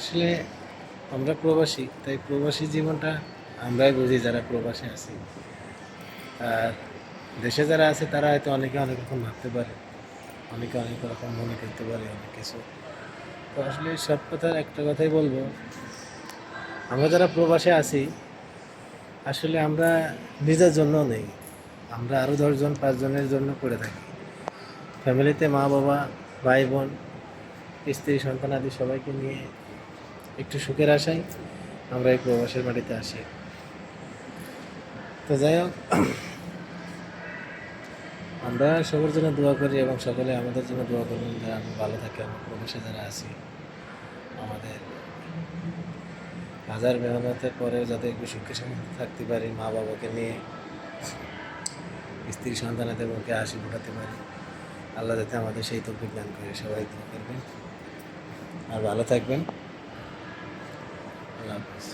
আসলে আমরা প্রবাসী, তাই প্রবাসী জীবনটা আমরাই বুঝি যারা প্রবাসে আছি। আর দেশে যারা আছে তারা হয়তো অনেকে অনেক রকম ভাবতে পারে, অনেকে অনেক রকম মনে করতে পারে অনেক কিছু। তো আসলে সব কথার একটা কথাই বলবো, আমরা যারা প্রবাসে আছি আসলে আমরা নিজের জন্য নেই, আমরা আরও 10 জন 5 জনের জন্য করে থাকি। ফ্যামিলিতে মা বাবা, ভাই বোন, স্ত্রী সন্তান আদি সবাইকে নিয়ে একটু সুখের আশায় আমরা এই প্রবাসের মাটিতে আসি। তো যাই হোক, আমরা সবার জন্য দোয়া করি এবং সকলে আমাদের জন্য দোয়া করবেন যে আমি ভালো থাকি। আমরা প্রবাসে যারা আছি আমাদের হাজার মেহনতের পরেও যাতে একটু সুখে শান্তিতে থাকতে পারি, মা বাবাকে নিয়ে স্ত্রী সন্তানাদের মুখে হাসি ফোটাতে পারি, আল্লাহ যাতে আমাদের সেই তৌফিক দান করে। সবাই দোয়া করবেন আর ভালো থাকবেন। আল্লাহ হাফিজ।